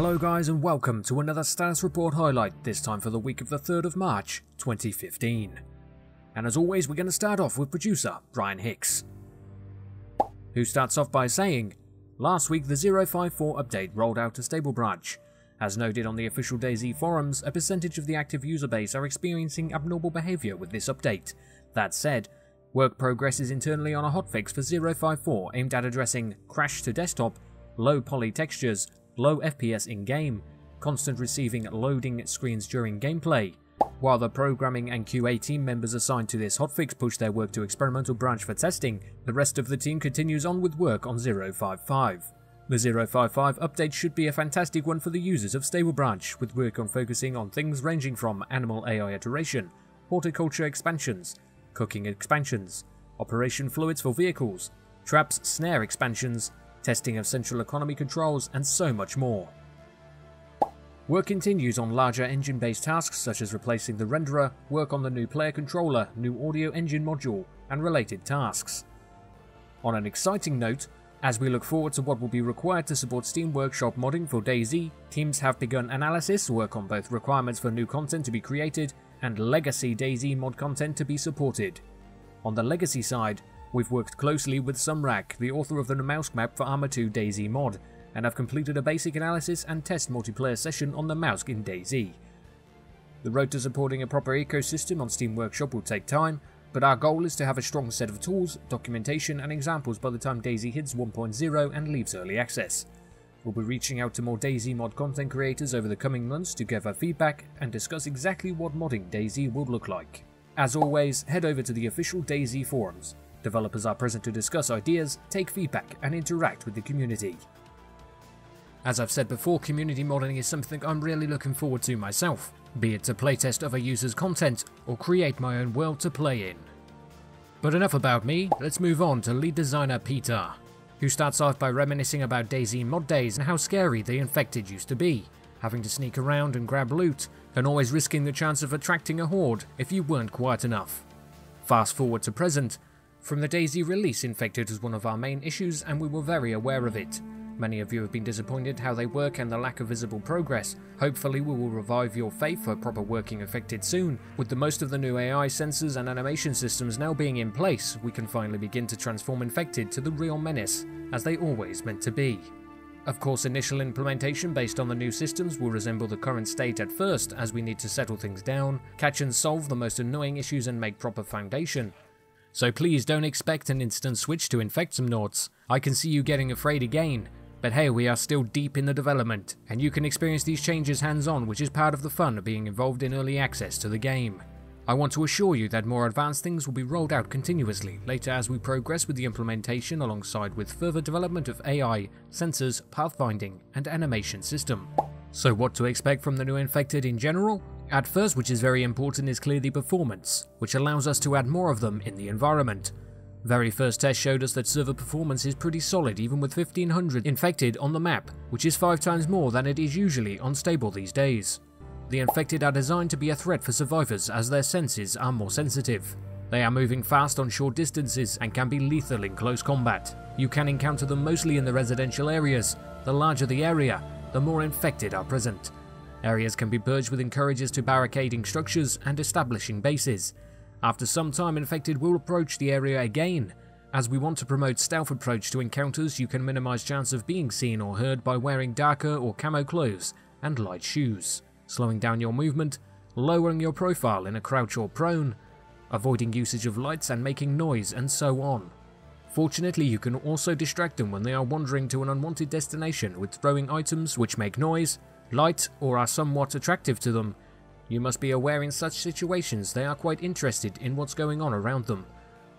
Hello guys and welcome to another status report highlight, this time for the week of the 3rd of March 2015. And as always, we're going to start off with producer Brian Hicks, who starts off by saying, last week the 054 update rolled out to stable branch. As noted on the official DayZ forums, a percentage of the active user base are experiencing abnormal behaviour with this update. That said, work progress is internally on a hotfix for 054 aimed at addressing crash to desktop, low poly textures, low FPS in-game, constant receiving loading screens during gameplay. While the programming and QA team members assigned to this hotfix push their work to experimental branch for testing, the rest of the team continues on with work on 055. The 055 update should be a fantastic one for the users of stable branch, with work on focusing on things ranging from animal AI iteration, horticulture expansions, cooking expansions, operation fluids for vehicles, traps snare expansions, testing of central economy controls, and so much more. Work continues on larger engine-based tasks such as replacing the renderer, work on the new player controller, new audio engine module, and related tasks. On an exciting note, as we look forward to what will be required to support Steam Workshop modding for DayZ, teams have begun analysis work on both requirements for new content to be created and legacy DayZ mod content to be supported. On the legacy side, we've worked closely with Sumrak, the author of the mouse map for Arma 2 DayZ mod, and have completed a basic analysis and test multiplayer session on the mouse in DayZ. The road to supporting a proper ecosystem on Steam Workshop will take time, but our goal is to have a strong set of tools, documentation and examples by the time DayZ hits 1.0 and leaves early access. We'll be reaching out to more DayZ mod content creators over the coming months to gather feedback and discuss exactly what modding DayZ will look like. As always, head over to the official DayZ forums. Developers are present to discuss ideas, take feedback, and interact with the community. As I've said before, community modding is something I'm really looking forward to myself, be it to playtest other users' content or create my own world to play in. But enough about me, let's move on to lead designer Peter, who starts off by reminiscing about DayZ mod days and how scary the infected used to be, having to sneak around and grab loot, and always risking the chance of attracting a horde if you weren't quiet enough. Fast forward to present. From the DayZ release, infected was one of our main issues and we were very aware of it. Many of you have been disappointed how they work and the lack of visible progress. Hopefully we will revive your faith for proper working infected soon. With the most of the new AI sensors and animation systems now being in place, we can finally begin to transform infected to the real menace, as they always meant to be. Of course, initial implementation based on the new systems will resemble the current state at first, as we need to settle things down, catch and solve the most annoying issues and make proper foundation. So please don't expect an instant switch to infect some Nords. I can see you getting afraid again, but hey, we are still deep in the development, and you can experience these changes hands-on, which is part of the fun of being involved in early access to the game. I want to assure you that more advanced things will be rolled out continuously later as we progress with the implementation alongside with further development of AI, sensors, pathfinding, and animation system. So what to expect from the new infected in general? At first, which is very important, is clearly performance, which allows us to add more of them in the environment. Very first test showed us that server performance is pretty solid even with 1500 infected on the map, which is 5 times more than it is usually unstable these days. The infected are designed to be a threat for survivors as their senses are more sensitive. They are moving fast on short distances and can be lethal in close combat. You can encounter them mostly in the residential areas. The larger the area, the more infected are present. Areas can be purged with encourages to barricading structures and establishing bases. After some time, infected will approach the area again. As we want to promote stealth approach to encounters, you can minimize chance of being seen or heard by wearing darker or camo clothes and light shoes, slowing down your movement, lowering your profile in a crouch or prone, avoiding usage of lights and making noise, and so on. Fortunately, you can also distract them when they are wandering to an unwanted destination with throwing items which make noise, light, or are somewhat attractive to them. You must be aware in such situations they are quite interested in what's going on around them.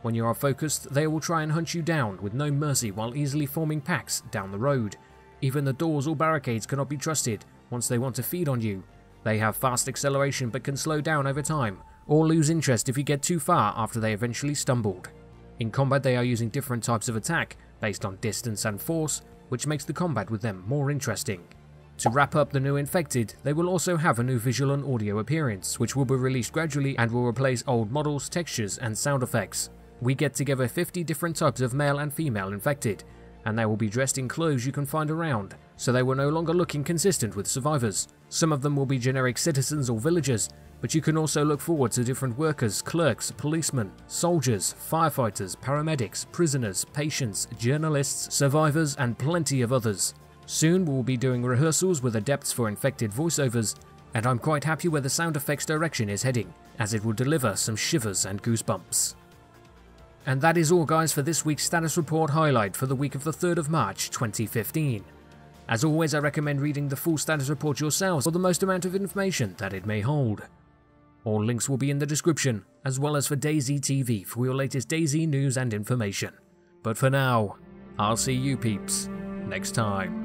When you are focused, they will try and hunt you down with no mercy while easily forming packs down the road. Even the doors or barricades cannot be trusted once they want to feed on you. They have fast acceleration but can slow down over time, or lose interest if you get too far after they eventually stumbled. In combat they are using different types of attack based on distance and force, which makes the combat with them more interesting. To wrap up the new infected, they will also have a new visual and audio appearance, which will be released gradually and will replace old models, textures and sound effects. We get together 50 different types of male and female infected, and they will be dressed in clothes you can find around, so they were no longer looking consistent with survivors. Some of them will be generic citizens or villagers, but you can also look forward to different workers, clerks, policemen, soldiers, firefighters, paramedics, prisoners, patients, journalists, survivors, and plenty of others. Soon we will be doing rehearsals with adepts for infected voiceovers, and I'm quite happy where the sound effects direction is heading, as it will deliver some shivers and goosebumps. And that is all guys for this week's status report highlight for the week of the 3rd of March 2015. As always, I recommend reading the full status report yourselves for the most amount of information that it may hold. All links will be in the description, as well as for DayZ TV for your latest DayZ news and information. But for now, I'll see you peeps next time.